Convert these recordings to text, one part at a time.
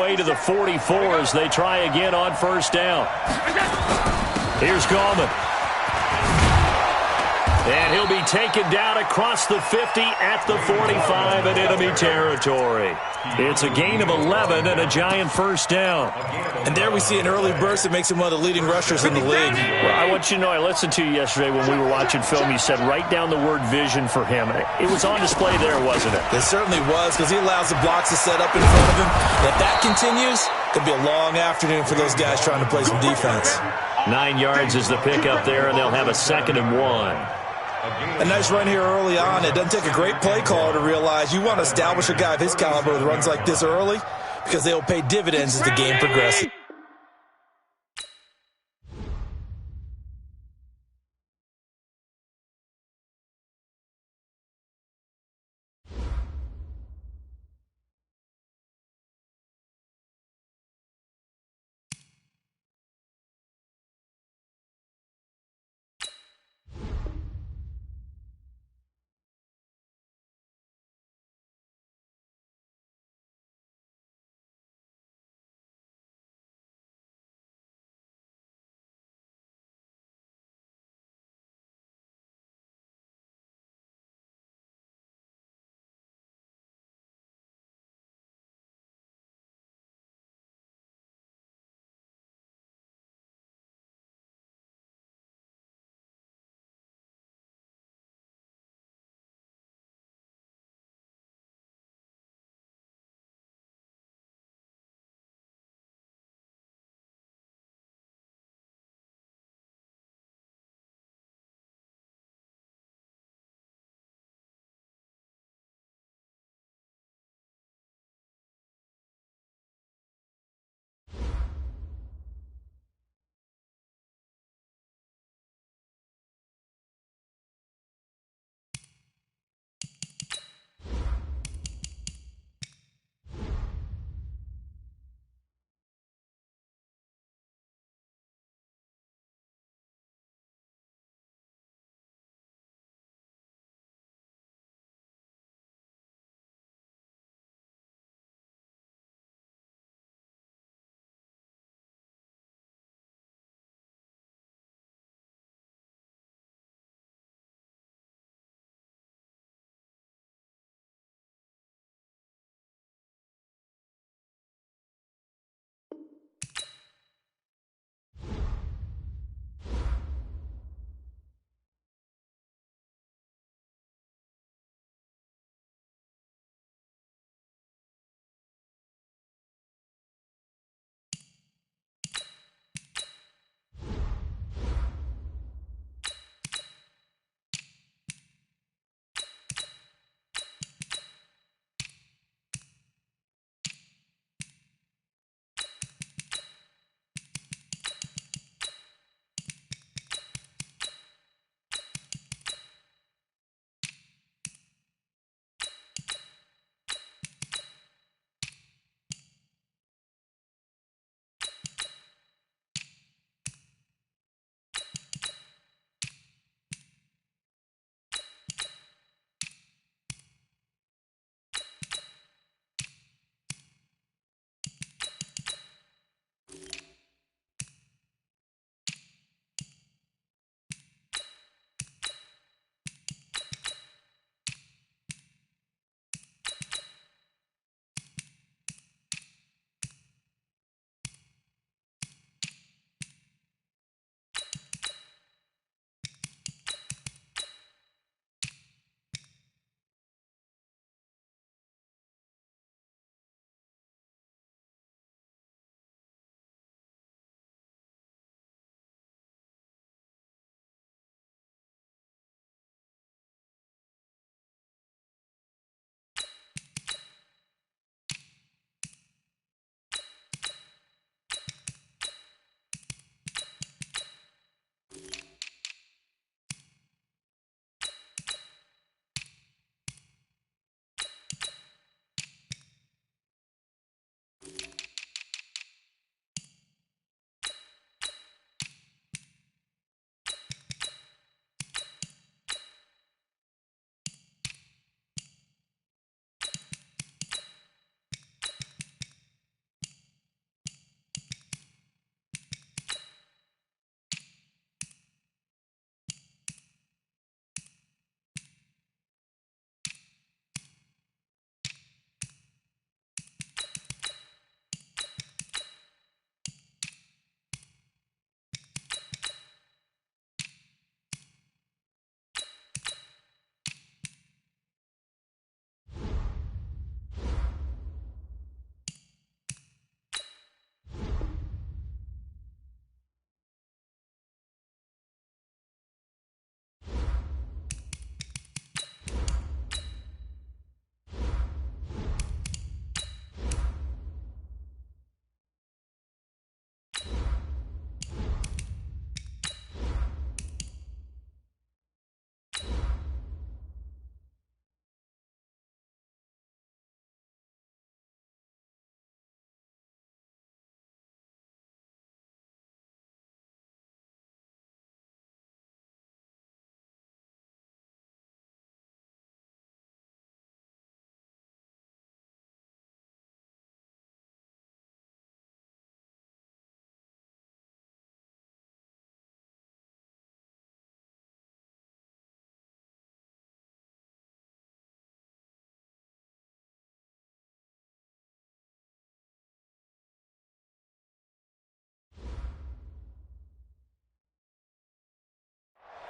Way to the 44 as they try again on first down. Here's Gallman. And he'll be taken down across the 50 at the 45 in enemy territory. It's a gain of 11 and a giant first down. And there we see an early burst that makes him one of the leading rushers in the league. Well, I want you to know, I listened to you yesterday when we were watching film. You said write down the word vision for him. It was on display there, wasn't it? It certainly was, because he allows the blocks to set up in front of him. If that continues, it could be a long afternoon for those guys trying to play some defense. 9 yards is the pickup there, and they'll have a 2nd and 1. A nice run here early on. It doesn't take a great play caller to realize you want to establish a guy of his caliber with runs like this early, because they will pay dividends as the game progresses.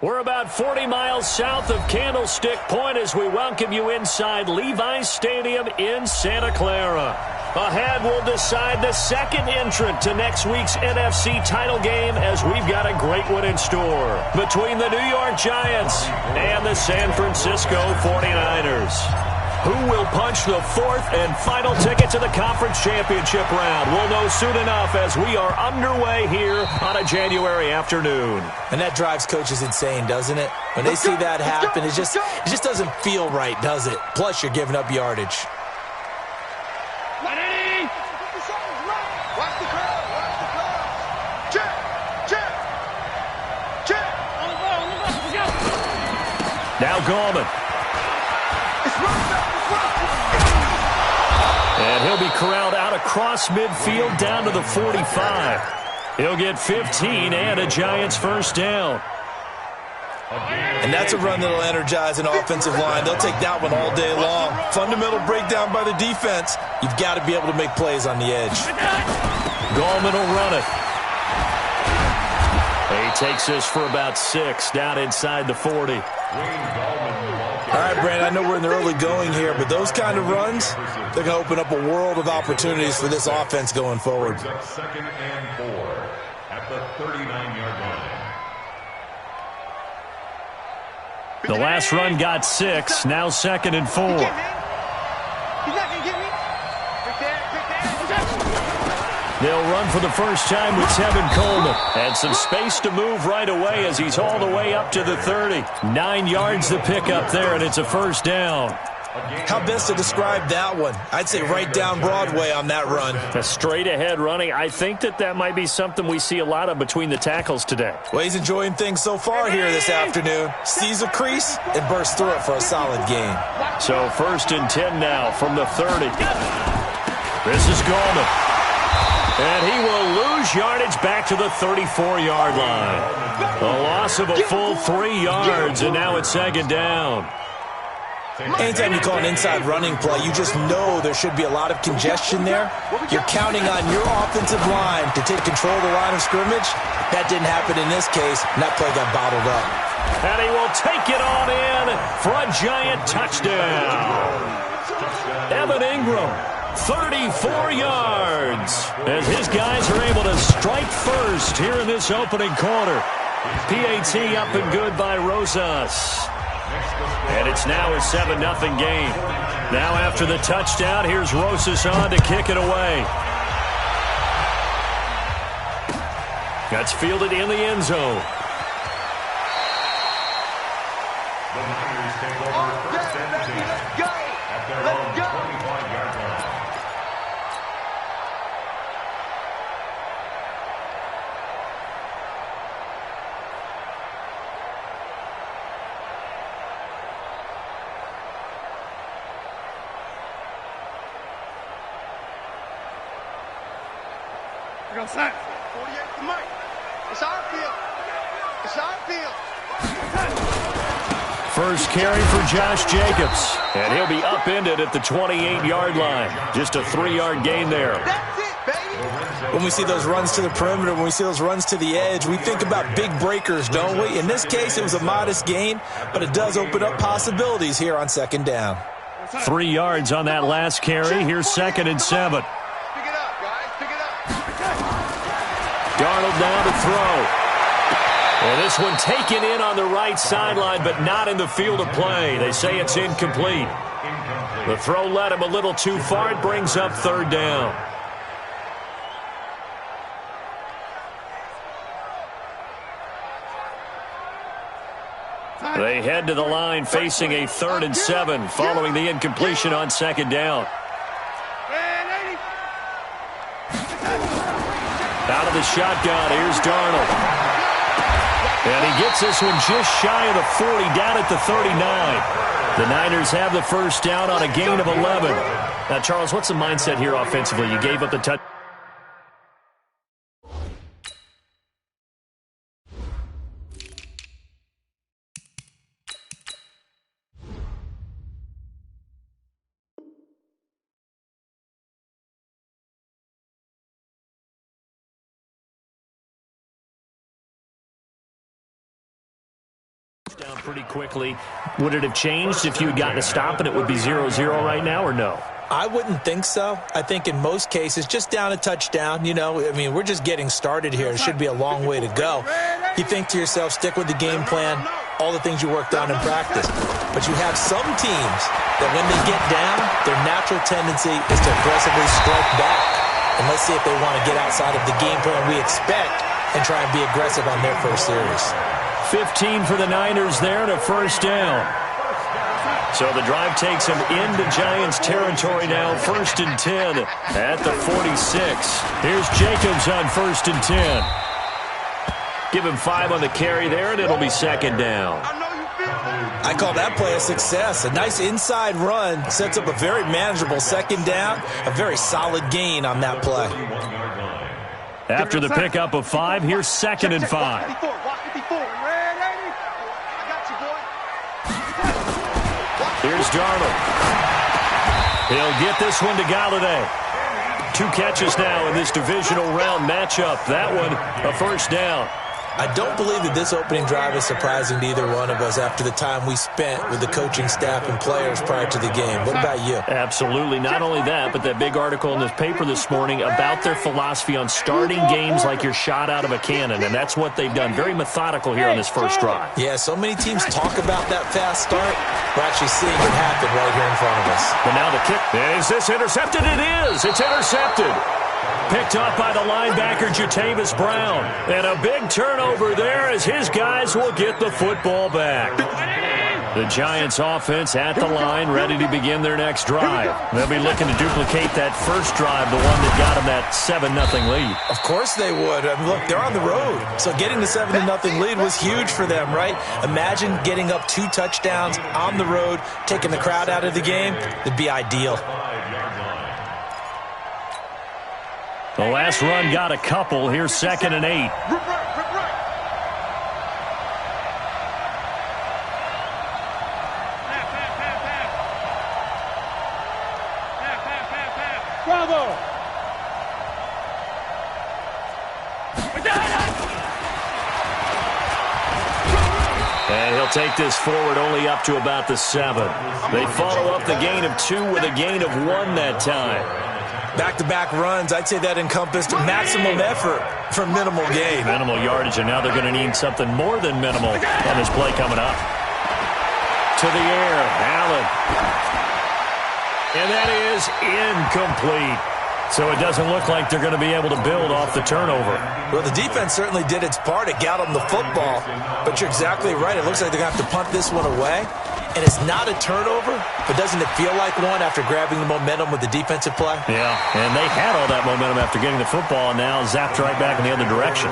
We're about 40 miles south of Candlestick Point as we welcome you inside Levi's Stadium in Santa Clara. Ahead, we'll decide the second entrant to next week's NFC title game as we've got a great one in store between the New York Giants and the San Francisco 49ers. Who will punch the fourth and final ticket to the conference championship round? We'll know soon enough as we are underway here on a January afternoon. And that drives coaches insane, doesn't it? When they see that happen, it just doesn't feel right, does it? Plus, you're giving up yardage. Watch the crowd. Watch the crowd. Check. Check. Check. On the ball. Let's go. Now Gallman. It's right. And he'll be corralled out across midfield down to the 45. He'll get 15 and a Giants first down. And that's a run that'll energize an offensive line. They'll take that one all day long. Fundamental breakdown by the defense. You've got to be able to make plays on the edge. Gallman will run it. He takes this for about 6 down inside the 40. All right, Brandon, I know we're in the early going here, but those kind of runs, they're going to open up a world of opportunities for this offense going forward. Second and 4 at the 39-yard line. The last run got 6, now second and 4. He's not going to get me. Pick that. They'll run for the first time with Tevin Coleman. And some space to move right away as he's all the way up to the 30. 9 yards to pick up there, and it's a first down. How best to describe that one? I'd say right down Broadway on that run. A straight-ahead running. I think that might be something we see a lot of between the tackles today. Well, he's enjoying things so far here this afternoon. Sees a crease and bursts through it for a solid gain. So first and 10 now from the 30. This is Gallman. And he will lose yardage back to the 34-yard line. A loss of a full 3 yards, and now it's second down. Anytime you call an inside running play, you just know there should be a lot of congestion there. You're counting on your offensive line to take control of the line of scrimmage. That didn't happen in this case, and that play got bottled up. And he will take it on in for a Giant touchdown. Evan Ingram. 34 yards as his guys are able to strike first here in this opening quarter. PAT up and good by Rosas. And it's now a 7-0 game. Now after the touchdown, here's Rosas on to kick it away. That's fielded in the end zone. The Niners take over first and 10 at their own 25-yard line. We're going to sack. 48 to Mike. It's our field. It's our field. First carry for Josh Jacobs. And he'll be upended at the 28-yard line. Just a 3-yard gain there. That's it, baby. When we see those runs to the perimeter, when we see those runs to the edge, we think about big breakers, don't we? In this case, it was a modest gain, but it does open up possibilities here on second down. 3 yards on that last carry. Here's second and 7. Pick it up, guys. Pick it up. Darnold down to throw. And this one taken in on the right sideline, but not in the field of play. They say it's incomplete. The throw led him a little too far. It brings up third down. They head to the line facing a 3rd and 7 following the incompletion on second down. Out of the shotgun, here's Darnold. And he gets this one just shy of the 40, down at the 39. The Niners have the first down on a gain of 11. Now, Charles, what's the mindset here offensively? You gave up the touch. down pretty quickly. Would it have changed if you had gotten a stop and it would be 0-0 right now, or no? I wouldn't think so. I think in most cases, just down a touchdown, you know, I mean, we're just getting started here. It should be a long way to go. You think to yourself, stick with the game plan, all the things you worked on in practice. But you have some teams that when they get down, their natural tendency is to aggressively strike back. And let's see if they want to get outside of the game plan we expect and try and be aggressive on their first series. 15 for the Niners there and a first down. So the drive takes them into Giants territory now, 1st and 10 at the 46. Here's Jacobs on 1st and 10. Give him 5 on the carry there, and it'll be 2nd down. I call that play a success. A nice inside run sets up a very manageable 2nd down, a very solid gain on that play. After the pickup of 5, here's 2nd and 5. Here's Darnold. He'll get this one to Galladay. 2 catches now in this divisional round matchup. That one, a first down. I don't believe that this opening drive is surprising to either one of us after the time we spent with the coaching staff and players prior to the game. What about you? Absolutely. Not only that, but that big article in this paper this morning about their philosophy on starting games like you're shot out of a cannon, and that's what they've done. Very methodical here on this first drive. Yeah, so many teams talk about that fast start. We're actually seeing it happen right here in front of us. But now the kick. Is this intercepted? It is. It's intercepted. Picked off by the linebacker, Jatavis Brown. And a big turnover there as his guys will get the football back. The Giants offense at the line, ready to begin their next drive. They'll be looking to duplicate that first drive, the one that got them that 7-0 lead. Of course they would. I mean, look, they're on the road. So getting the 7-0 lead was huge for them, right? Imagine getting up 2 touchdowns on the road, taking the crowd out of the game. It'd be ideal. The last run got a couple. Here's 2nd and 8. Bravo! And he'll take this forward only up to about the 7. They follow up the gain of 2 with a gain of 1 that time. Back-to-back runs, I'd say that encompassed maximum effort for minimal gain. Minimal yardage, and now they're going to need something more than minimal on this play coming up. To the air, Allen. And that is incomplete. So it doesn't look like they're going to be able to build off the turnover. Well, the defense certainly did its part. It got them the football. But you're exactly right. It looks like they're going to have to punt this one away. And it's not a turnover, but doesn't it feel like one after grabbing the momentum with the defensive play? Yeah, and they had all that momentum after getting the football and now zapped right back in the other direction.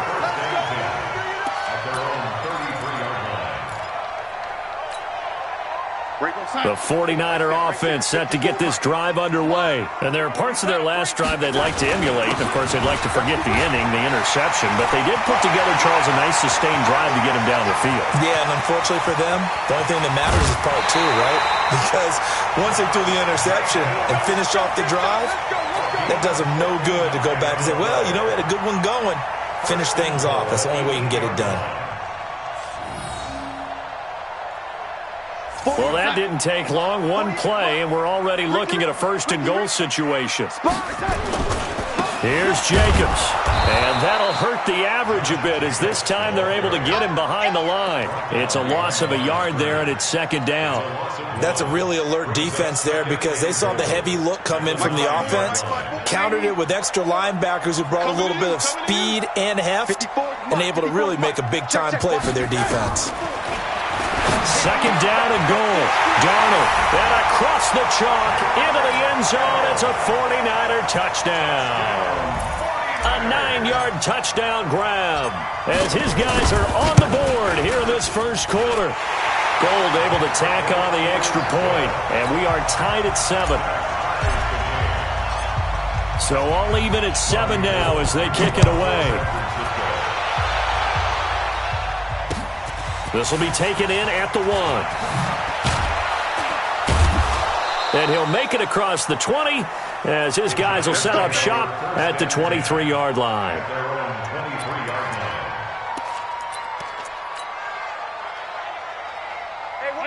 The 49er offense set to get this drive underway. And there are parts of their last drive they'd like to emulate. Of course, they'd like to forget the inning, the interception. But they did put together, Charles, a nice sustained drive to get him down the field. Yeah, and unfortunately for them, the only thing that matters is part 2, right? Because once they threw the interception and finished off the drive, that does them no good to go back and say, well, you know, we had a good one going. Finish things off. That's the only way you can get it done. Well, that didn't take long. 1 play, and we're already looking at a 1st and goal situation. Here's Jacobs. And that'll hurt the average a bit as this time they're able to get him behind the line. It's a loss of a yard there, and it's 2nd down. That's a really alert defense there because they saw the heavy look come in from the offense, countered it with extra linebackers who brought a little bit of speed and heft, and able to really make a big-time play for their defense. 2nd down and goal. Darnold, and across the chalk, into the end zone. It's a 49er touchdown. A 9-yard touchdown grab as his guys are on the board here in this first quarter. Gold able to tack on the extra point, and we are tied at 7. So all even at 7 now as they kick it away. This will be taken in at the 1. And he'll make it across the 20 as his guys will set up shop at the 23-yard line.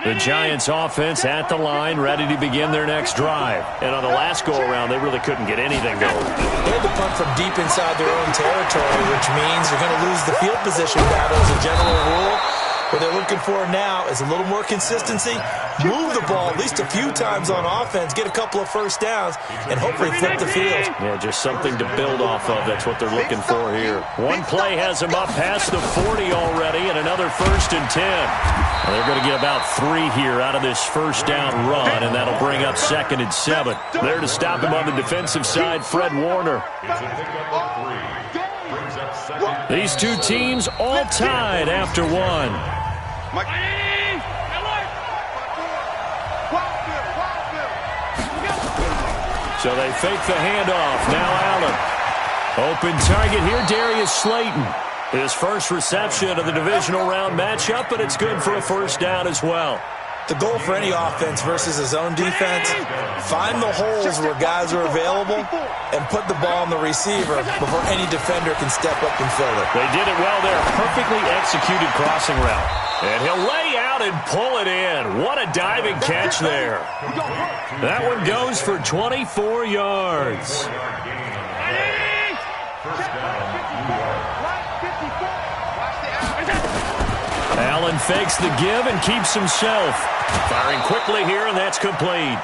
The Giants offense at the line, ready to begin their next drive. And on the last go-around, they really couldn't get anything going. They had to punt from deep inside their own territory, which means you're going to lose the field position battle as a general rule. What they're looking for now is a little more consistency, move the ball at least a few times on offense, get a couple of first downs, and hopefully flip the field. Yeah, just something to build off of. That's what they're looking for here. One play has them up past the 40 already, and another 1st and 10. Well, they're going to get about 3 here out of this first down run, and that'll bring up 2nd and 7. There to stop him on the defensive side, Fred Warner. These two teams all tied after one. So they fake the handoff. Now Allen. Open target here, Darius Slayton. His first reception of the divisional round matchup, but it's good for a first down as well. The goal for any offense versus his own defense, find the holes where guys are available and put the ball on the receiver before any defender can step up and fill it. They did it well there. Perfectly executed crossing route. And he'll lay out and pull it in. What a diving catch there. That one goes for 24 yards. Allen fakes the give and keeps himself. Firing quickly here, and that's complete.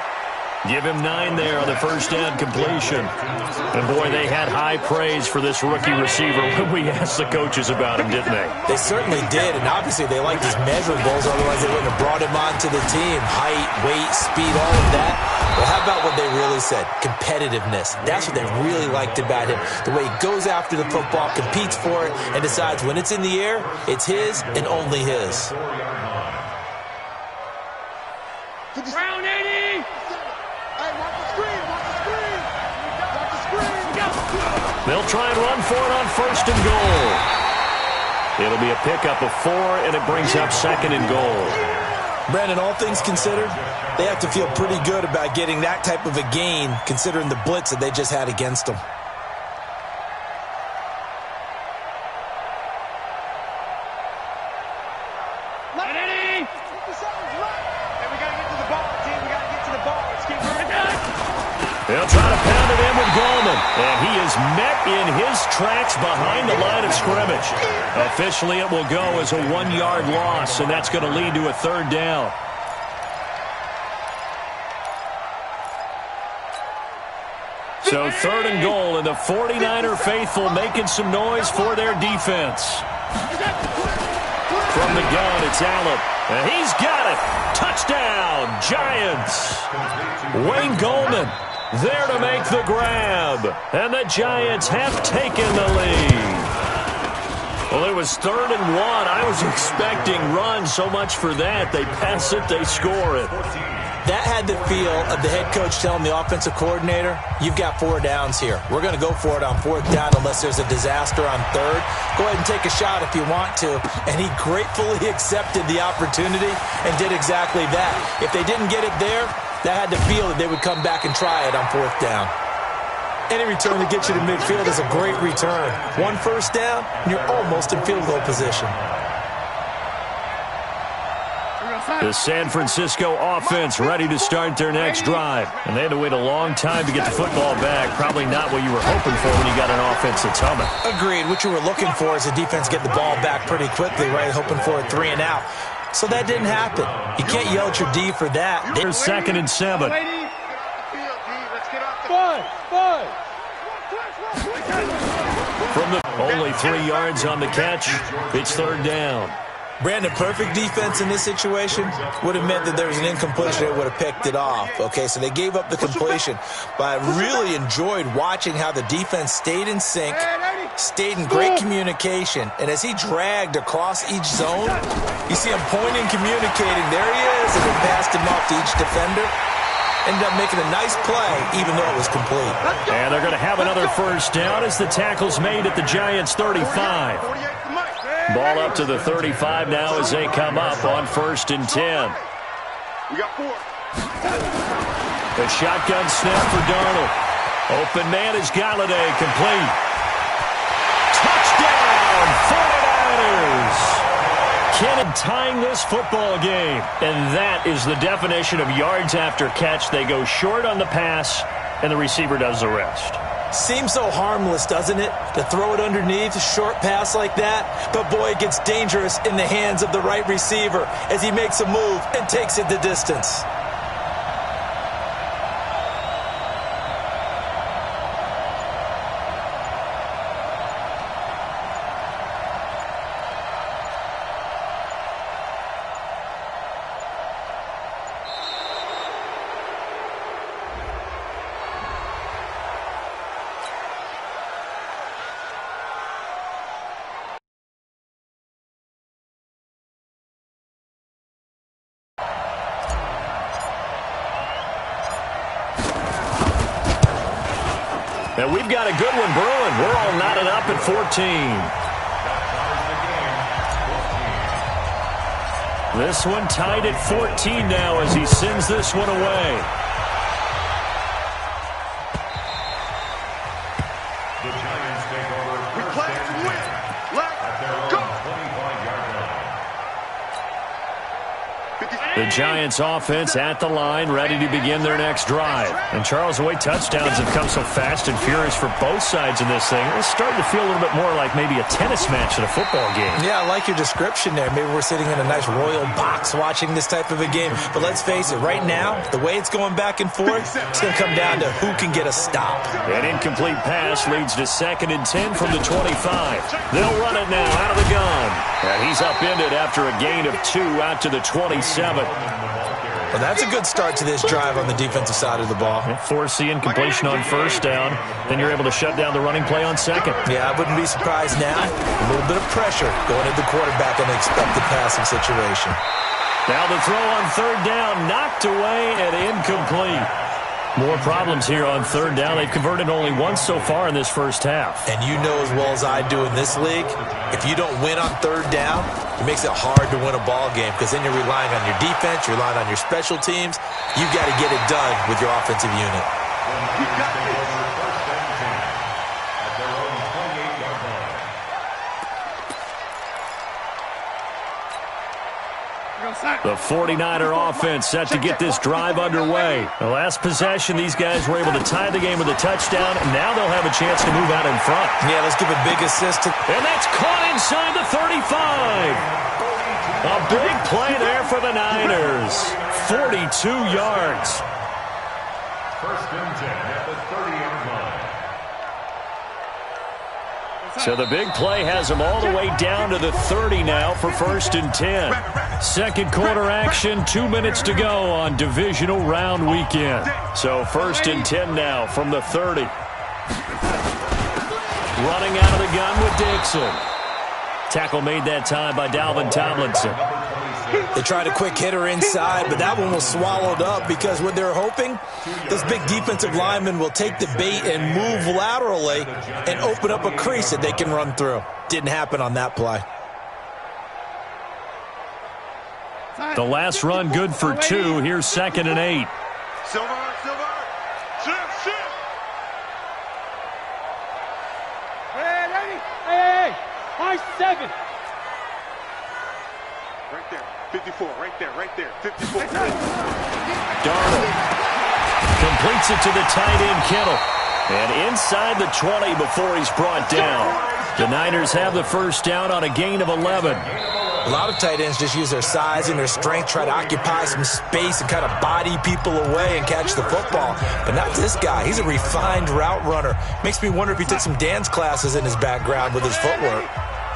Give him 9 there on the first down completion. And, boy, they had high praise for this rookie receiver when we asked the coaches about him, didn't they? They certainly did, and obviously they liked his measurables, otherwise they wouldn't have brought him onto the team. Height, weight, speed, all of that. But how about what they really said? Competitiveness. That's what they really liked about him. The way he goes after the football, competes for it, and decides when it's in the air, it's his and only his. Round 80! Hey, watch the screen! Watch the screen! Watch the screen! They'll try and run for it on 1st and goal. It'll be a pickup of 4, and it brings up 2nd and goal. Brandon, all things considered, they have to feel pretty good about getting that type of a gain, considering the blitz that they just had against them. They'll try to pound it in with Goldman. And he is met in his tracks behind the line of scrimmage. Officially, it will go as a 1-yard loss, and that's going to lead to a 3rd down. So 3rd and goal, and the 49er faithful making some noise for their defense. From the gun, it's Allen. And he's got it. Touchdown, Giants. Wayne Goldman there to make the grab. And the Giants have taken the lead. Well, it was 3rd and 1. I was expecting run, so much for that. They pass it, they score it. That had the feel of the head coach telling the offensive coordinator, you've got 4 downs here. We're going to go for it on 4th down unless there's a disaster on 3rd. Go ahead and take a shot if you want to. And he gratefully accepted the opportunity and did exactly that. If they didn't get it there, that had the feel that they would come back and try it on 4th down. Any return that gets you to midfield is a great return. 1 first down, and you're almost in field goal position. The San Francisco offense ready to start their next drive. And they had to wait a long time to get the football back. Probably not what you were hoping for when you got an offense that's humming. Agreed. What you were looking for is the defense get the ball back pretty quickly, right? Hoping for a 3 and out. So that didn't happen. You can't yell at your D for that. There's 2nd and 7. From the only 3 yards on the catch, it's 3rd down. Brandon, perfect defense in this situation would have meant that there was an incompletion that would have picked it off. Okay, so they gave up the completion. But I really enjoyed watching how the defense stayed in sync, stayed in great communication. And as he dragged across each zone, you see him pointing, communicating. There he is, and it passed him off to each defender. Ended up making a nice play, even though it was complete. And they're going to have another first down as the tackle's made at the Giants' 35. Ball up to the 35 now as they come up on 1st and 10. We got 4. The shotgun snap for Darnold. Open man is Galladay, complete. Touchdown, 49ers! McKinnon tying this football game. And that is the definition of yards after catch. They go short on the pass, and the receiver does the rest. Seems so harmless, doesn't it, to throw it underneath, a short pass like that? But, boy, it gets dangerous in the hands of the right receiver as he makes a move and takes it the distance. And we've got a good one brewing. We're all knotted up at 14. This one tied at 14 now as he sends this one away. The Giants take over first and 10 at their own 25-yard line. The Giants offense at the line, ready to begin their next drive. And Charles, the way touchdowns have come so fast and furious for both sides in this thing, it's starting to feel a little bit more like maybe a tennis match at a football game. Yeah, I like your description there. Maybe we're sitting in a nice royal box watching this type of a game. But let's face it, right now, the way it's going back and forth, it's going to come down to who can get a stop. An incomplete pass leads to 2nd and 10 from the 25. They'll run it now out of the gun. And he's upended after a gain of 2 out to the 27. Well, that's a good start to this drive on the defensive side of the ball. Force the incompletion on first down. Then you're able to shut down the running play on second. Yeah, I wouldn't be surprised now. A little bit of pressure going at the quarterback in an expected passing situation. Now the throw on 3rd down, knocked away and incomplete. More problems here on 3rd down. They've converted only once so far in this first half. And you know as well as I do in this league, if you don't win on 3rd down, it makes it hard to win a ball game because then you're relying on your defense, you're relying on your special teams. You've got to get it done with your offensive unit. The 49er offense set to get this drive underway. The last possession, these guys were able to tie the game with a touchdown, and now they'll have a chance to move out in front. Yeah, let's give a big assist to... And that's caught inside the 35. A big play there for the Niners. 42 yards. First and 10 at the 30-yard line. So the big play has them all the way down to the 30 now for 1st and 10. Second quarter action, 2 minutes to go on divisional round weekend. So 1st and 10 now from the 30. Running out of the gun with Dixon. Tackle made that time by Dalvin Tomlinson. They tried a quick hitter inside, but that one was swallowed up because what they're hoping, this big defensive lineman will take the bait and move laterally and open up a crease that they can run through. Didn't happen on that play. The last run good for 2. Here's 2nd and 8. Silver, shift. Hey, high 7. Right there, 54, right there, 54. Darnold completes it to the tight end, Kittle. And inside the 20 before he's brought down. The Niners have the first down on a gain of 11. A lot of tight ends just use their size and their strength, try to occupy some space and kind of body people away and catch the football. But not this guy. He's a refined route runner. Makes me wonder if he took some dance classes in his background with his footwork.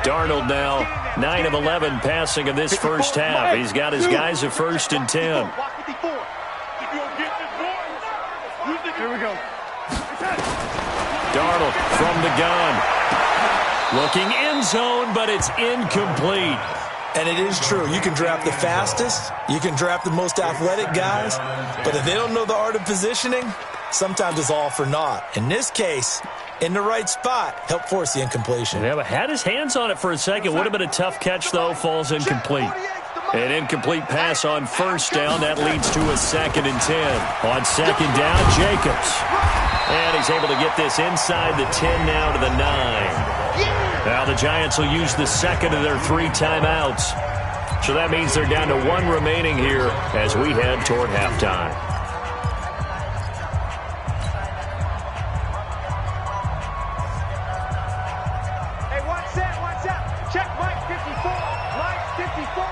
Darnold now 9 of 11 passing in this first half. He's got his guys at 1st and 10. Here we go. Darnold from the gun. Looking end zone, but it's incomplete. And it is true. You can draft the fastest. You can draft the most athletic guys. But if they don't know the art of positioning, sometimes it's all for naught. In this case, in the right spot, helped force the incompletion. Yeah, but had his hands on it for a second. Would have been a tough catch, though. Falls incomplete. An incomplete pass on first down. That leads to a 2nd and 10. On second down, Jacobs. And he's able to get this inside the 10 now to the 9. Now the Giants will use the second of their 3 timeouts. So that means they're down to 1 remaining here as we head toward halftime. Hey, watch that, watch out. Check Mike 54. Mike 54.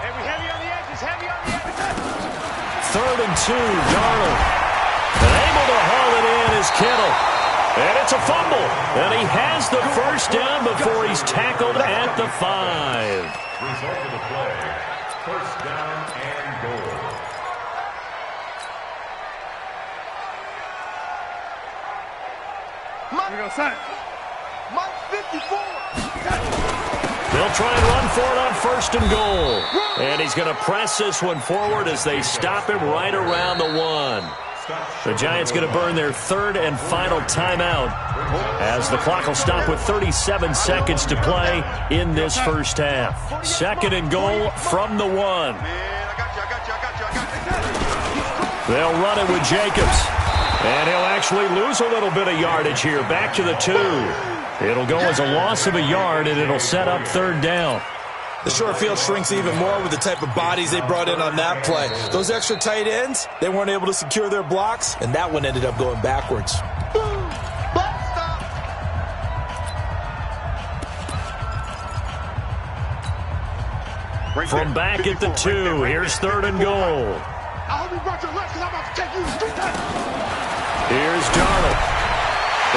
And we heavy on the edges, heavy on the edges. 3rd and 2, Darnold. And able to haul it in is Kittle. And it's a fumble. And he has the first down before he's tackled at the 5. Result of the play, first down and goal. Mike 54. They'll try and run for it on 1st and goal. And he's going to press this one forward as they stop him right around the 1. The Giants going to burn their 3rd and final timeout as the clock will stop with 37 seconds to play in this first half. 2nd and goal from the 1. They'll run it with Jacobs. And he'll actually lose a little bit of yardage here. Back to the 2. It'll go as a loss of a yard, and it'll set up 3rd down. The short field shrinks even more with the type of bodies they brought in on that play. Those extra tight ends, they weren't able to secure their blocks, and that one ended up going backwards. From back at the 2, here's 3rd and goal. I hope you brought your lunch because I'm about to take you to street time. Here's Darnold.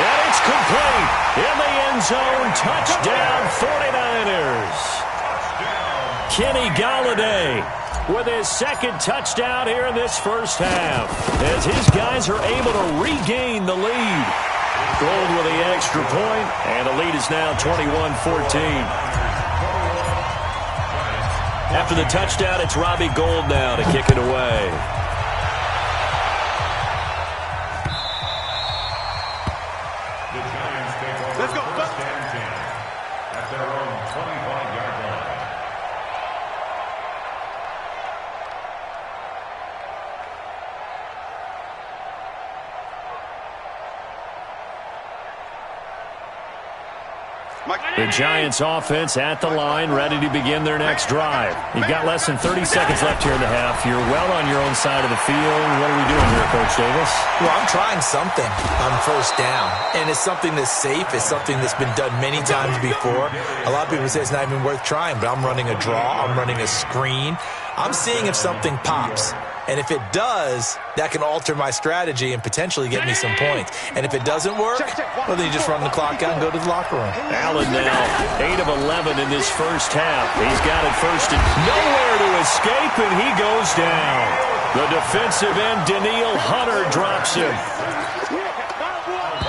And it's complete. In the end zone, touchdown 49ers. Kenny Golladay with his 2nd touchdown here in this first half as his guys are able to regain the lead. Gold with the extra point, and the lead is now 21-14. After the touchdown, it's Robbie Gould now to kick it away. Let's go. At their own 25-yard line. The Giants offense at the line, ready to begin their next drive. You've got less than 30 seconds left here in the half. You're well on your own side of the field. What are we doing here, Coach Davis? Well, I'm trying something on 1st down, and it's something that's safe. It's something that's been done many times before. A lot of people say it's not even worth trying, but I'm running a draw. I'm running a screen. I'm seeing if something pops. And if it does, that can alter my strategy and potentially get me some points. And if it doesn't work, well, then you just run the clock out and go to the locker room. Allen now, 8 of 11 in this first half. He's got it first and nowhere to escape, and he goes down. The defensive end, Danielle Hunter, drops him.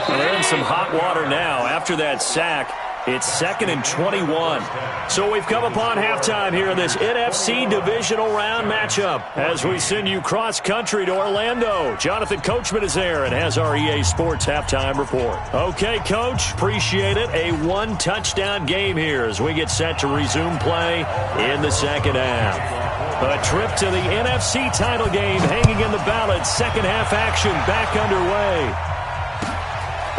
Well, they're in some hot water now after that sack. It's 2nd and 21. So we've come upon halftime here in this NFC divisional round matchup as we send you cross-country to Orlando. Jonathan Coachman is there and has our EA Sports halftime report. Okay, Coach, appreciate it. A 1-touchdown game here as we get set to resume play in the 2nd half. A trip to the NFC title game hanging in the balance. 2nd half action back underway.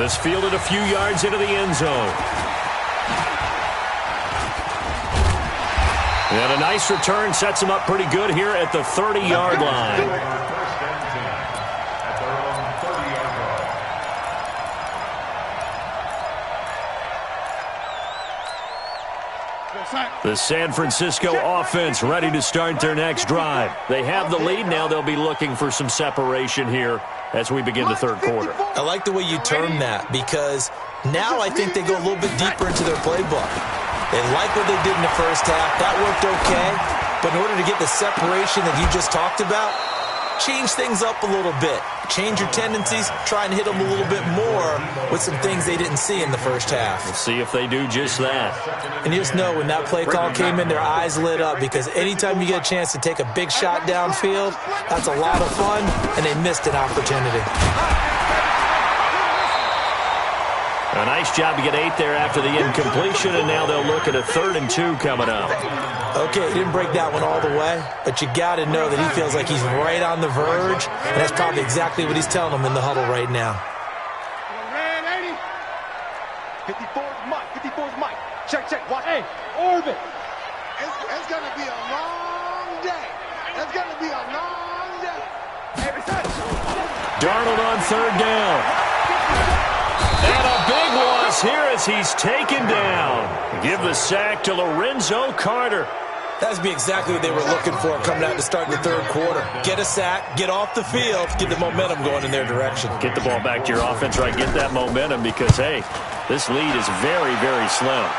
This fielded a few yards into the end zone. And a nice return sets him up pretty good here at the 30-yard line. The San Francisco offense ready to start their next drive. They have the lead. Now they'll be looking for some separation here as we begin the 3rd quarter. I like the way you term that because now I think they go a little bit deeper into their playbook. They like what they did in the first half. That worked okay. But in order to get the separation that you just talked about, change things up a little bit. Change your tendencies. Try and hit them a little bit more with some things they didn't see in the first half. We'll see if they do just that. And you just know when that play call came in, their eyes lit up because anytime you get a chance to take a big shot downfield, that's a lot of fun, and they missed an opportunity. A nice job to get 8 there after the incompletion, and now they'll look at a 3rd and 2 coming up. Okay, he didn't break that one all the way, but you got to know that he feels like he's right on the verge, and that's probably exactly what he's telling them in the huddle right now. Ran 80. 54 is Mike. 54 is Mike. Check, check. Watch. Hey, orbit. It's going to be a long day. It's going to be a long day. Darnold on third down. And a big loss here as he's taken down. Give the sack to Lorenzo Carter. That's be exactly what they were looking for coming out to start the third quarter. Get a sack, get off the field, get the momentum going in their direction. Get the ball back to your offense, right? Get that momentum because, hey, this lead is very, very slim.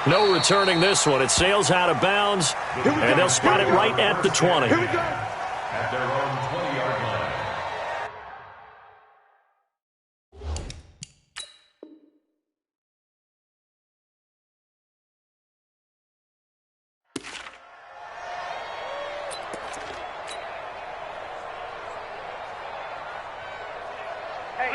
No returning this one. It sails out of bounds, and they'll spot it right at the 20. At their own 20-yard line.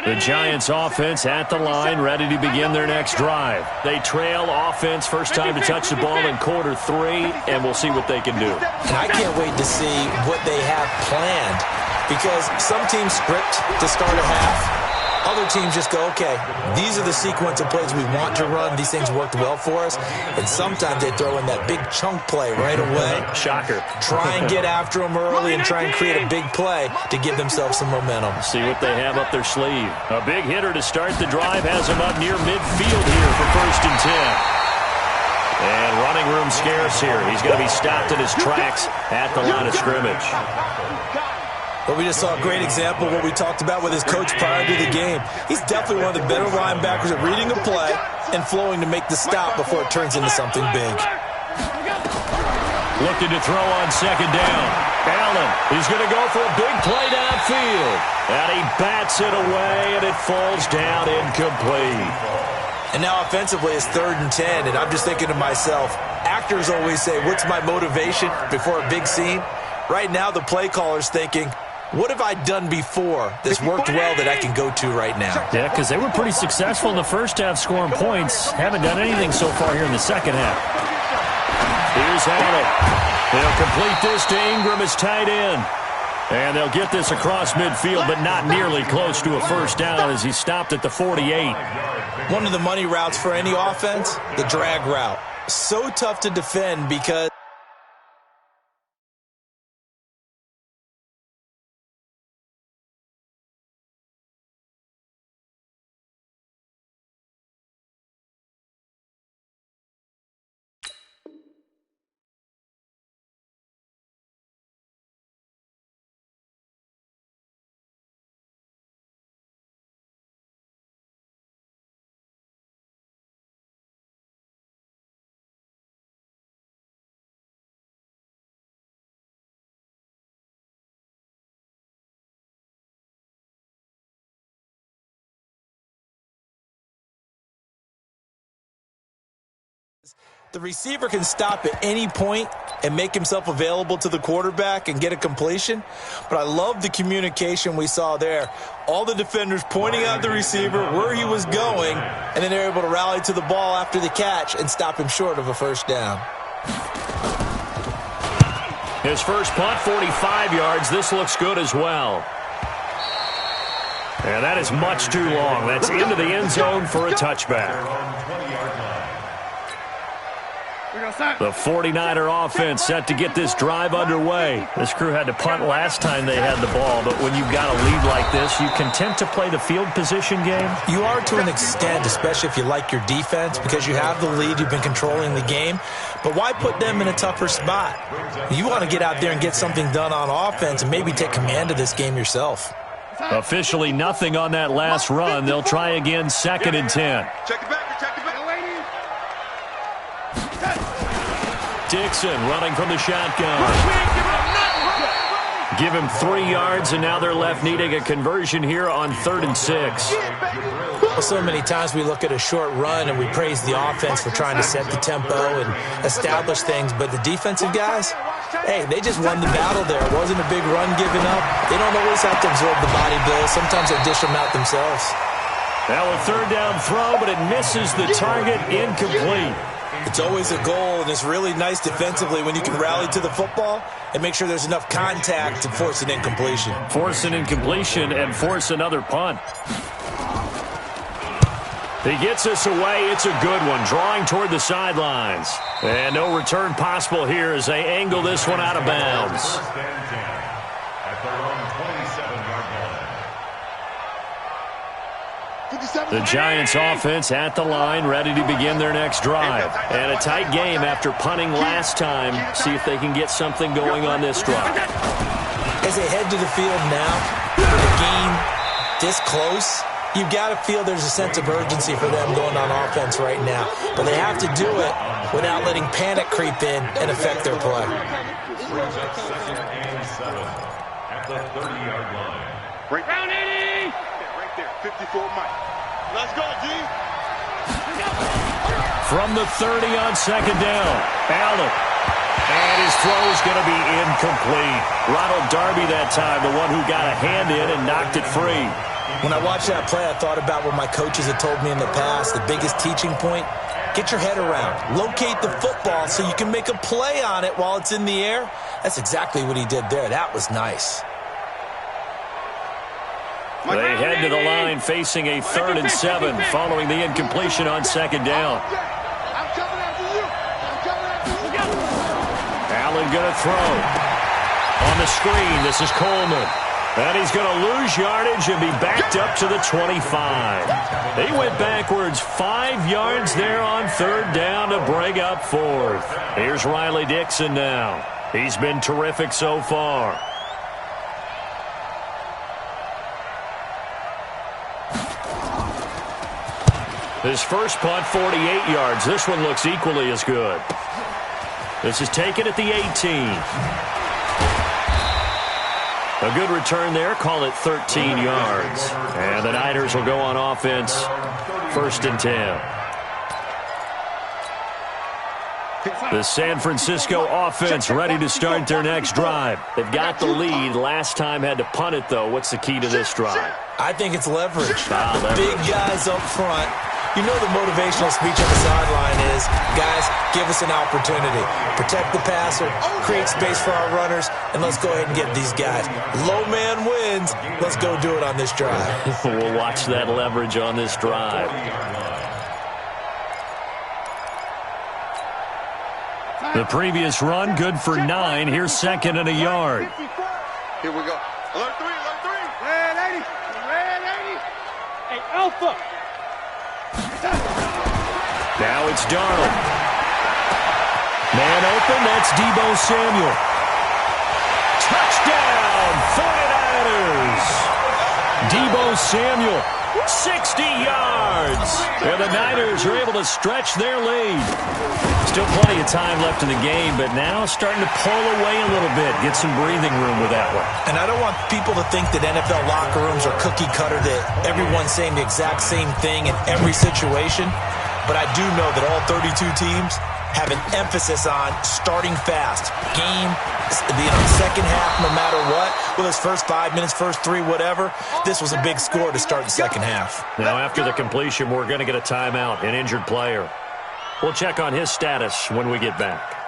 The Giants offense at the line, ready to begin their next drive. They trail offense, first time to touch the ball in quarter 3, and we'll see what they can do. And I can't wait to see what they have planned, because some teams script to start a half. Other teams just go, okay, these are the sequence of plays we want to run. These things worked well for us. And sometimes they throw in that big chunk play right away. Shocker. Try and get after them early and try and create a big play to give themselves some momentum. See what they have up their sleeve. A big hitter to start the drive has him up near midfield here for 1st and 10. And running room scarce here. He's going to be stopped in his tracks at the line of scrimmage. But we just saw a great example of what we talked about with his coach prior to the game. He's definitely one of the better linebackers at reading a play and flowing to make the stop before it turns into something big. Looking to throw on 2nd down. Allen, he's going to go for a big play downfield. And he bats it away, and it falls down incomplete. And now offensively it's 3rd and 10, and I'm just thinking to myself, actors always say, what's my motivation before a big scene? Right now the play caller's thinking, what have I done before that's worked well that I can go to right now? Yeah, because they were pretty successful in the first half scoring points. Haven't done anything so far here in the second half. Here's Allen. They'll complete this to Ingram as tight end. And they'll get this across midfield, but not nearly close to a first down as he stopped at the 48. One of the money routes for any offense, the drag route. So tough to defend because the receiver can stop at any point and make himself available to the quarterback and get a completion. But I love the communication we saw there. All the defenders pointing out the receiver, where he was going, and then they're able to rally to the ball after the catch and stop him short of a first down. His first punt, 45 yards. This looks good as well. And that is much too long. That's into the end zone for a touchback. The 49er offense set to get this drive underway. This crew had to punt last time they had the ball, but when you've got a lead like this, you content to play the field position game? You are to an extent, especially if you like your defense, because you have the lead, you've been controlling the game. But why put them in a tougher spot? You want to get out there and get something done on offense and maybe take command of this game yourself. Officially nothing on that last run. They'll try again, 2nd and 10. Check it back, check it back. Dixon running from the shotgun. Give him 3 yards, and now they're left needing a conversion here on 3rd and 6. Well, so many times we look at a short run and we praise the offense for trying to set the tempo and establish things, but the defensive guys, hey, they just won the battle there. It wasn't a big run given up. They don't always have to absorb the body blows. Sometimes they dish them out themselves. Now a 3rd down throw, but it misses the target, incomplete. It's always a goal, and it's really nice defensively when you can rally to the football and make sure there's enough contact to force an incompletion. Force an incompletion and force another punt. He gets us away. It's a good one, drawing toward the sidelines. And no return possible here as they angle this one out of bounds. First and 10 at their own 27-yard line. The Giants offense at the line, ready to begin their next drive. And a tight game after punting last time. See if they can get something going on this drive. As they head to the field now, with a game this close, you've got to feel there's a sense of urgency for them going on offense right now. But they have to do it without letting panic creep in and affect their play. Brings up 2nd and 7 at the 30-yard line. Right down 80. Right there, 54 Mike. Let's go, G. From the 30 on 2nd down, Allen. And his throw is going to be incomplete. Ronald Darby that time, the one who got a hand in and knocked it free. When I watched that play, I thought about what my coaches had told me in the past. The biggest teaching point, get your head around. Locate the football so you can make a play on it while it's in the air. That's exactly what he did there. That was nice. They head to the line facing a 3rd and 7 following the incompletion on 2nd down. Allen going to throw. On the screen, this is Coleman. And he's going to lose yardage and be backed up to the 25. He went backwards 5 yards there on 3rd down to bring up 4th. Here's Riley Dixon now. He's been terrific so far. His first punt, 48 yards. This one looks equally as good. This is taken at the 18. A good return there. Call it 13 yards. And the Niners will go on offense. 1st and 10. The San Francisco offense ready to start their next drive. They've got the lead. Last time had to punt it, though. What's the key to this drive? I think it's leverage. Leverage. Big guys up front. You know the motivational speech on the sideline is, guys, give us an opportunity. Protect the passer, create space for our runners, and let's go ahead and get these guys. Low man wins. Let's go do it on this drive. We'll watch that leverage on this drive. The previous run, good for 9. Here's 2nd and a yard. Here we go. Alert 3, alert 3. Red 80. Red 80. Hey, Alpha. Now it's Darnold. Man open, that's Deebo Samuel. Touchdown, 49ers. Deebo Samuel, 60 yards. And the Niners are able to stretch their lead. Still plenty of time left in the game, but now starting to pull away a little bit. Get some breathing room with that one. And I don't want people to think that NFL locker rooms are cookie cutter, that everyone's saying the exact same thing in every situation. But I do know that all 32 teams have an emphasis on starting fast. Game, second half, no matter what. Whether it's first 5 minutes, first 3, whatever. This was a big score to start the second half. Now, after the completion, we're going to get a timeout, an injured player. We'll check on his status when we get back.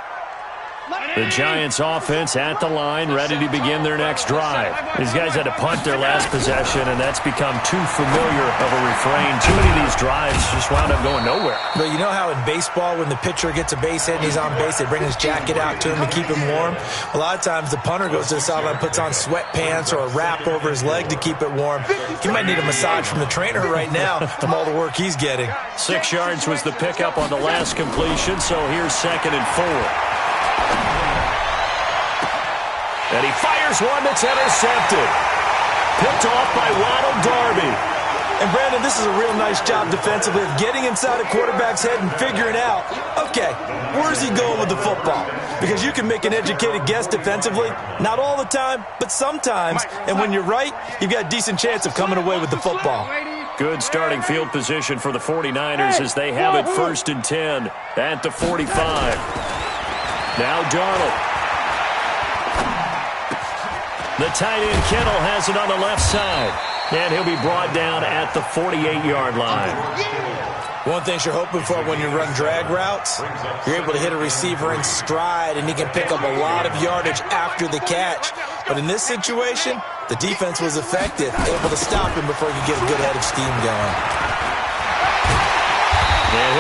The Giants offense at the line, ready to begin their next drive. These guys had to punt their last possession, and that's become too familiar of a refrain. Too many of these drives just wound up going nowhere. But you know how in baseball, when the pitcher gets a base hit and he's on base, they bring his jacket out to him to keep him warm? A lot of times the punter goes to the sideline, puts on sweatpants or a wrap over his leg to keep it warm. He might need a massage from the trainer right now from all the work he's getting. 6 yards was the pickup on the last completion, so here's 2nd and 4. And he fires one that's intercepted. Picked off by Ronald Darby. And, Brandon, this is a real nice job defensively of getting inside a quarterback's head and figuring out, okay, where's he going with the football? Because you can make an educated guess defensively, not all the time, but sometimes. And when you're right, you've got a decent chance of coming away with the football. Good starting field position for the 49ers as they have it 1st and 10 at the 45. Now Darnold. The tight end Kittle has it on the left side. And he'll be brought down at the 48-yard line. One thing you're hoping for when you run drag routes, you're able to hit a receiver in stride, and he can pick up a lot of yardage after the catch. But in this situation, the defense was effective, able to stop him before he could get a good head of steam going.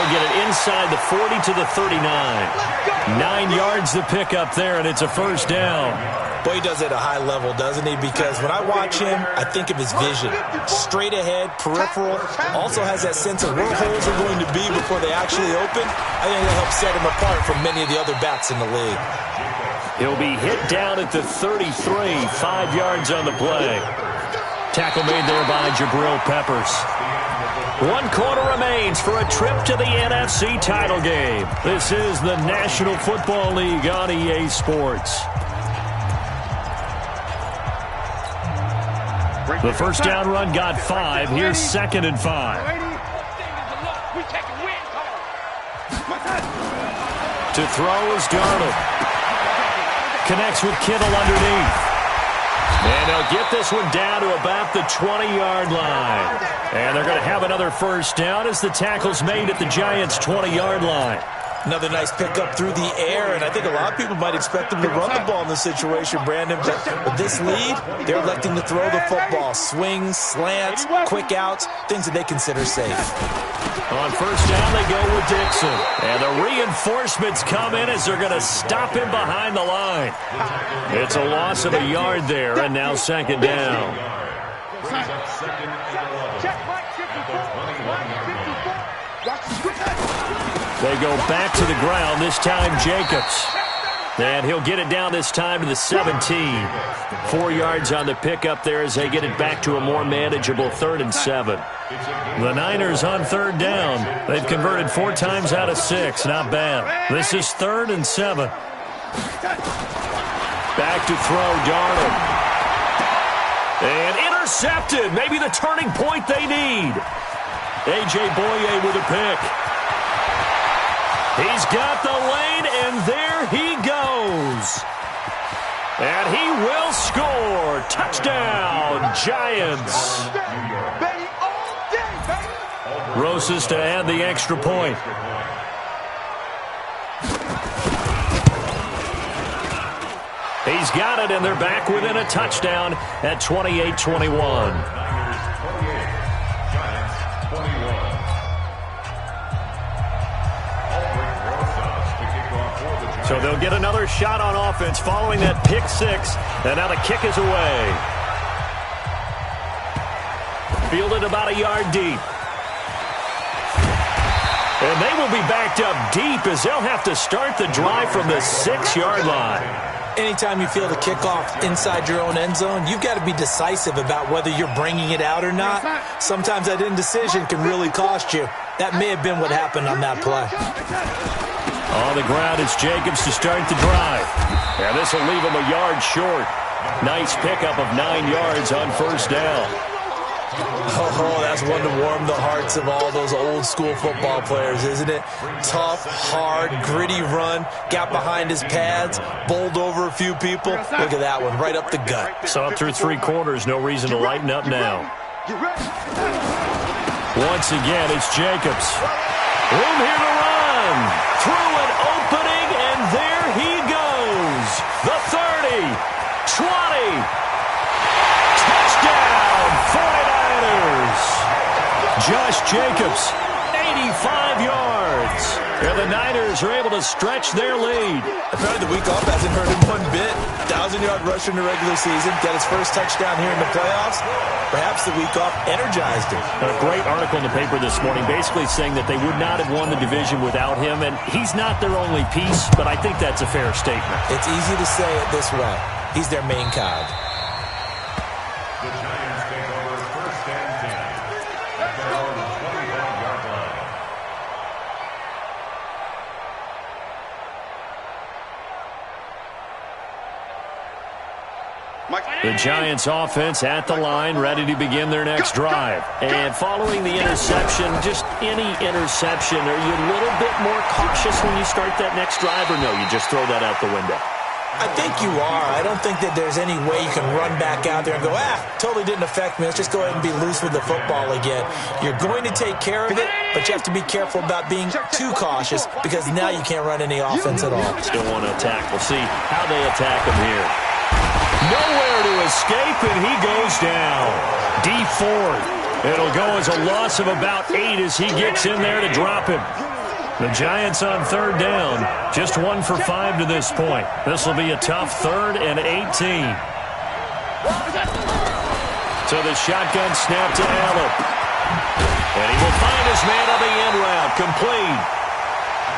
he'll get it inside the 40 to the 39. 9 yards to pick up there, and it's a first down. Boy, he does it at a high level, doesn't he? Because when I watch him, I think of his vision. Straight ahead, peripheral. Also has that sense of where holes are going to be before they actually open. I think that helps set him apart from many of the other backs in the league. He'll be hit down at the 33, 5 yards on the play. Tackle made there by Jabril Peppers. 1 quarter remains for a trip to the NFC title game. This is the National Football League on EA Sports. The first down run got 5. Here's 2nd and 5. To throw is Darnold. Connects with Kittle underneath. And they'll get this one down to about the 20-yard line. And they're going to have another first down as the tackle's made at the Giants' 20-yard line. Another nice pickup through the air, and I think a lot of people might expect them to run the ball in this situation, Brandon. But with this lead, they're electing to throw the football. Swings, slants, quick outs, things that they consider safe. On first down, they go with Dixon. And the reinforcements come in as they're going to stop him behind the line. It's a loss of a yard there, and now 2nd down. They go back to the ground, this time Jacobs. And he'll get it down this time to the 17. 4 yards on the pickup there as they get it back to a more manageable 3rd and 7. The Niners on 3rd down. They've converted 4 times out of 6. Not bad. This is 3rd and 7. Back to throw, Darnold. And intercepted. Maybe the turning point they need. A.J. Boye with a pick. He's got the lane, and there he goes. And he will score. Touchdown, Giants. Rosas to add the extra point. He's got it, and they're back within a touchdown at 28-21. So they'll get another shot on offense following that pick 6. And now the kick is away. Fielded about a yard deep. And they will be backed up deep as they'll have to start the drive from the 6-yard line. Anytime you field a kickoff inside your own end zone, you've got to be decisive about whether you're bringing it out or not. Sometimes that indecision can really cost you. That may have been what happened on that play. On the ground, it's Jacobs to start the drive. And this will leave him a yard short. Nice pickup of 9 yards on first down. Oh, that's one to warm the hearts of all those old-school football players, isn't it? Tough, hard, gritty run. Got behind his pads, bowled over a few people. Look at that one, right up the gut. So through 3 quarters, no reason to lighten up now. Once again, it's Jacobs. Room here to run. Through an opening, and there he goes. The 30, 20. Touchdown, 49ers. Josh Jacobs, 85 yards. And the Niners are able to stretch their lead. Apparently the week off hasn't hurt him one bit. 1,000-yard rusher in the regular season. Got his first touchdown here in the playoffs. Perhaps the week off energized him. A great article in the paper this morning basically saying that they would not have won the division without him. And he's not their only piece, but I think that's a fair statement. It's easy to say it this way. He's their main cog. The Giants take over 1st and 10 at their own 25-yard line. The Giants offense at the line, ready to begin their next drive. And following the interception, just any interception, are you a little bit more cautious when you start that next drive, or no, you just throw that out the window? I think you are. I don't think that there's any way you can run back out there and go, totally didn't affect me. Let's just go ahead and be loose with the football again. You're going to take care of it, but you have to be careful about being too cautious because now you can't run any offense at all. Still want to attack. We'll see how they attack him here. Nowhere to escape, and he goes down. Deep forward. It'll go as a loss of about 8 as he gets in there to drop him. The Giants on third down. Just 1 for 5 to this point. This will be a tough 3rd and 18. So the shotgun snap to Allen. And he will find his man on the end route. Complete.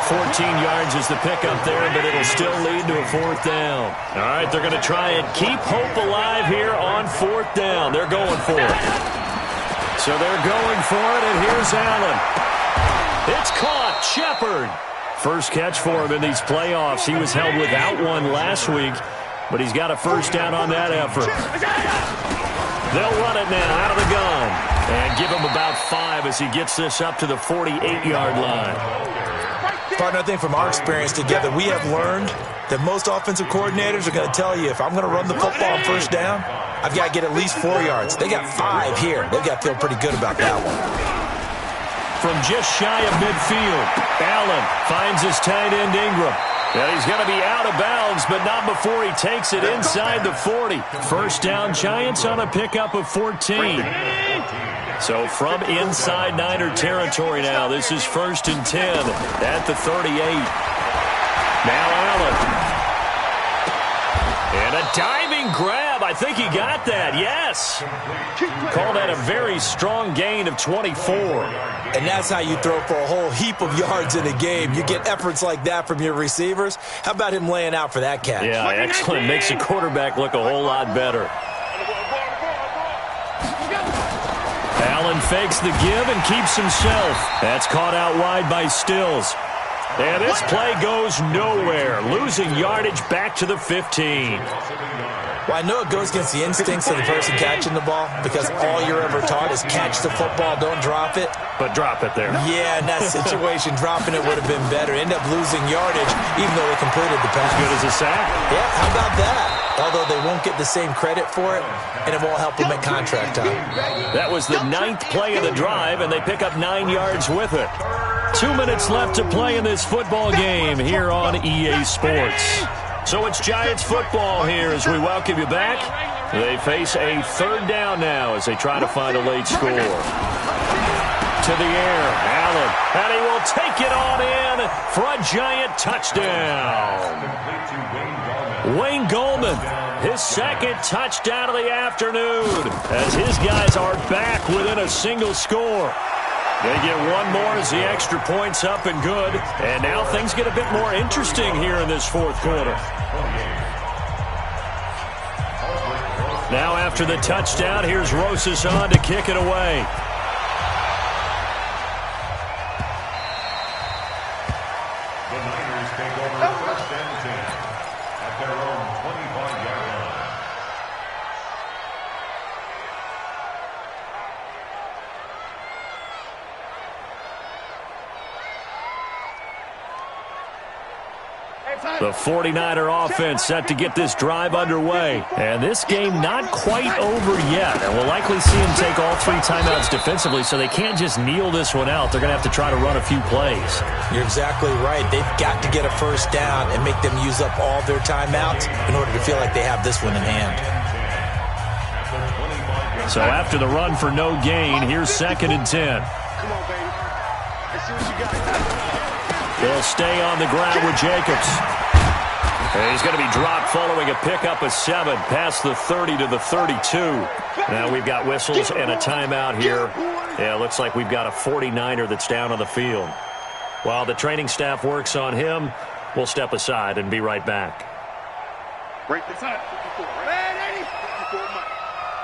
14 yards is the pickup there, but it'll still lead to a 4th down. All right, they're going to try and keep hope alive here on 4th down. They're going for it. So they're going for it, and here's Allen. It's caught. Shepard. First catch for him in these playoffs. He was held without one last week, but he's got a 1st down on that effort. They'll run it now out of the gun and give him about 5 as he gets this up to the 48-yard line. Partner, I think from our experience together, we have learned that most offensive coordinators are going to tell you, if I'm going to run the football on 1st down, I've got to get at least 4 yards. They got 5 here. They've got to feel pretty good about that one. From just shy of midfield, Allen finds his tight end Ingram. And he's going to be out of bounds, but not before he takes it inside the 40. 1st down, Giants on a pickup of 14. So from inside Niner territory now, this is 1st and 10 at the 38. Now Allen. And a diving grab. I think he got that. Yes. Call that a very strong gain of 24. And that's how you throw for a whole heap of yards in a game. You get efforts like that from your receivers. How about him laying out for that catch? Yeah, excellent. Makes the quarterback look a whole lot better. Allen fakes the give and keeps himself. That's caught out wide by Stills. And this play goes nowhere. Losing yardage back to the 15. Well, I know it goes against the instincts of the person catching the ball because all you're ever taught is catch the football, don't drop it. But drop it there. Yeah, in that situation, dropping it would have been better. End up losing yardage even though they completed the pass. As good as a sack. Yeah, how about that? Although they won't get the same credit for it, and it won't help them at contract time. That was the 9th play of the drive, and they pick up 9 yards with it. 2 minutes left to play in this football game here on EA Sports. So it's Giants football here as we welcome you back. They face a 3rd down now as they try to find a late score. To the air, Allen, and he will take it on in for a Giant touchdown. Wayne Gallman, his 2nd touchdown of the afternoon as his guys are back within a single score. They get one more as the extra point's up and good. And now things get a bit more interesting here in this 4th quarter. Now after the touchdown, here's Rosas on to kick it away. The Niners take over 1st and 10 at their own 25-yard line. The 49er offense set to get this drive underway. And this game not quite over yet. And we'll likely see them take all 3 timeouts defensively, so they can't just kneel this one out. They're going to have to try to run a few plays. You're exactly right. They've got to get a 1st down and make them use up all their timeouts in order to feel like they have this one in hand. So after the run for no gain, here's 2nd and 10. Come on, baby. Let's see what you got. They'll stay on the ground with Jacobs. And he's going to be dropped following a pickup of 7 past the 30 to the 32. Now we've got whistles and a timeout here. Yeah, looks like we've got a 49er that's down on the field. While the training staff works on him, we'll step aside and be right back. Break the time. 54, right? Red 80. 54, Mike.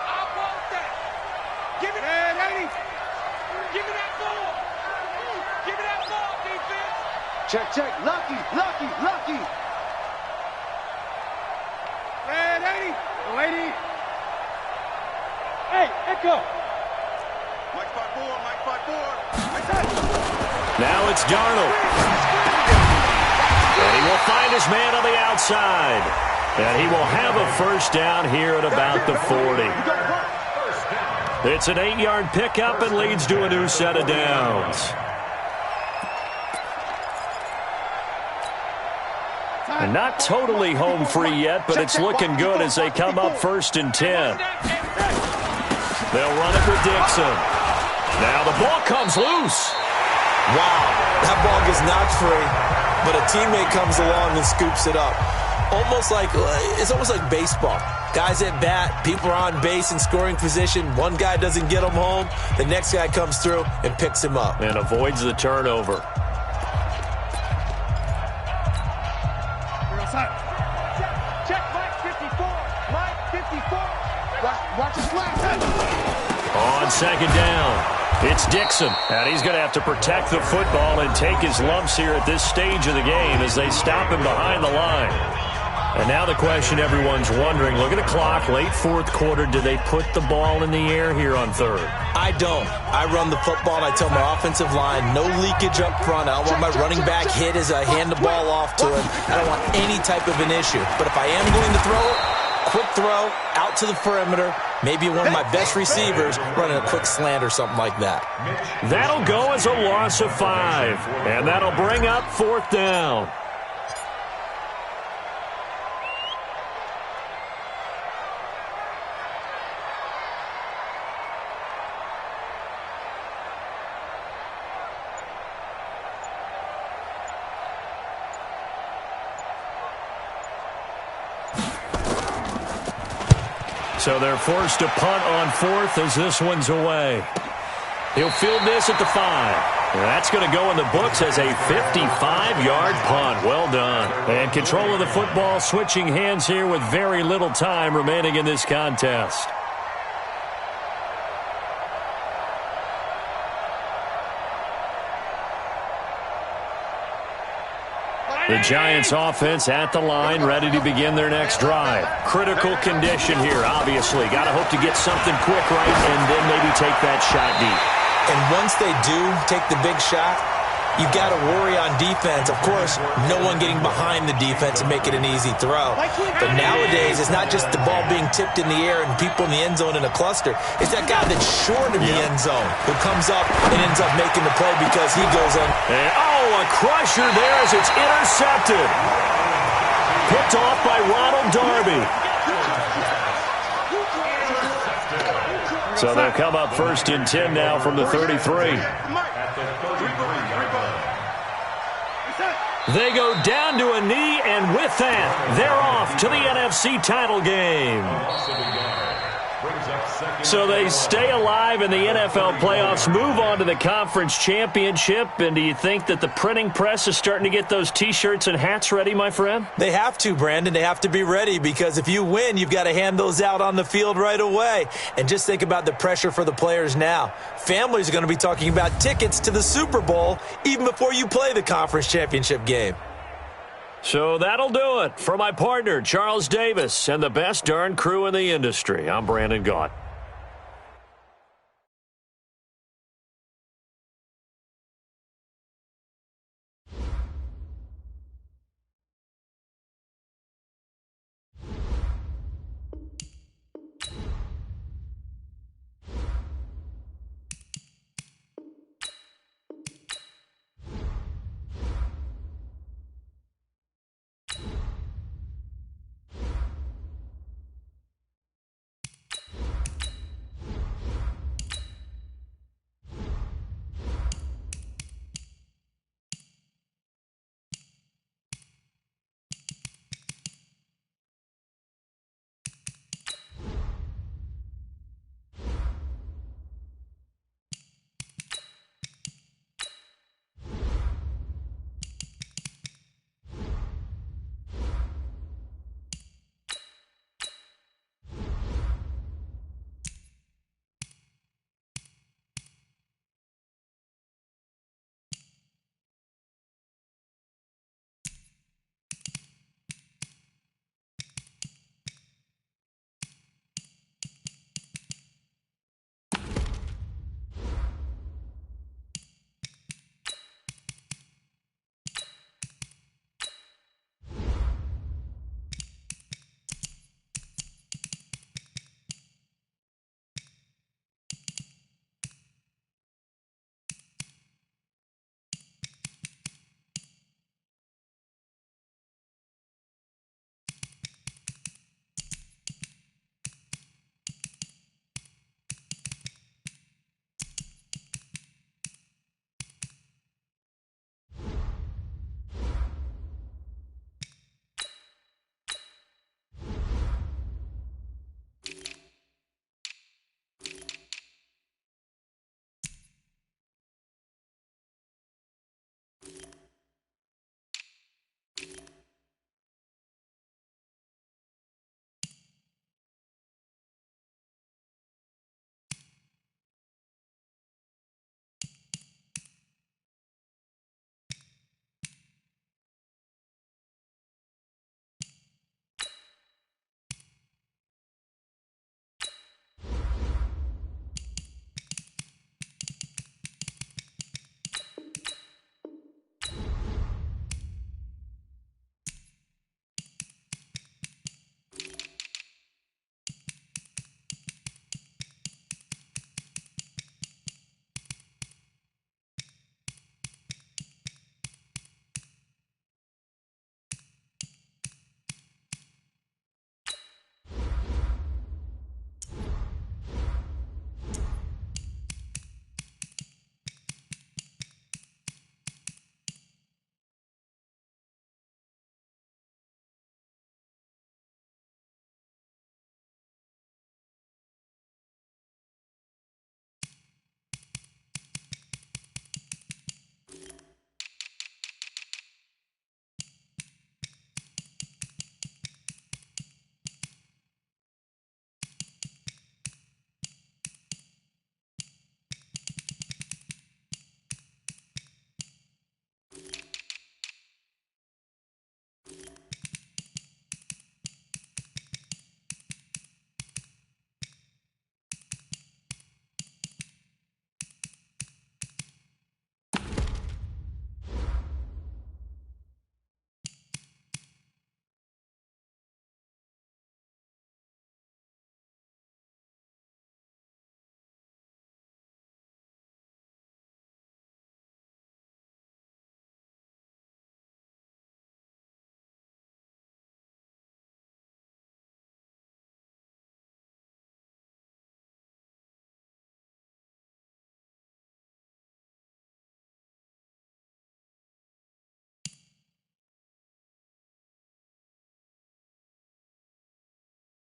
I want that. Give it. Red 80. Give me that ball. Give me that ball, defense. Check. Lucky. Red 80. Lady. Hey, Echo. Mike 5-4. Now it's Darnold. And he will find his man on the outside. And he will have a 1st down here at about the 40. It's an 8-yard pickup and leads to a new set of downs. And not totally home free yet, but it's looking good as they come up 1st and 10. They'll run it with Dixon. Now the ball comes loose. Wow, that ball gets knocked free, but a teammate comes along and scoops it up. It's almost like baseball. Guys at bat, people are on base in scoring position. One guy doesn't get him home. The next guy comes through and picks him up. And avoids the turnover. Check Mike 54. Mike 54. Watch his flat. On second down, it's Dixon. And he's going to have to protect the football and take his lumps here at this stage of the game as they stop him behind the line. And now the question everyone's wondering, look at the clock, late fourth quarter, do they put the ball in the air here on third? I don't. I run the football, and I tell my offensive line, no leakage up front. I don't want my running back hit as I hand the ball off to him. I don't want any type of an issue. But if I am going to throw it, quick throw, out to the perimeter, maybe one of my best receivers running a quick slant or something like that. That'll go as a loss of 5, and that'll bring up fourth down. So they're forced to punt on fourth as this one's away. He'll field this at the 5. That's going to go in the books as a 55-yard punt. Well done. And control of the football switching hands here with very little time remaining in this contest. The Giants offense at the line, ready to begin their next drive. Critical condition here, obviously. Got to hope to get something quick right and then maybe take that shot deep. And once they do take the big shot, you've got to worry on defense. Of course, no one getting behind the defense and make it an easy throw. But nowadays, it's not just the ball being tipped in the air and people in the end zone in a cluster. It's that guy that's short of the end zone who comes up and ends up making the play because he goes on. And, a crusher there as it's intercepted. Picked off by Ronald Darby. So they'll come up first and 10 now from the 33. They go down to a knee, and with that, they're off to the NFC title game. So they stay alive in the NFL playoffs, move on to the conference championship, and do you think that the printing press is starting to get those T-shirts and hats ready, my friend? They have to, Brandon. They have to be ready because if you win, you've got to hand those out on the field right away. And just think about the pressure for the players now. Families are going to be talking about tickets to the Super Bowl even before you play the conference championship game. So that'll do it. For my partner, Charles Davis, and the best darn crew in the industry, I'm Brandon Gaunt.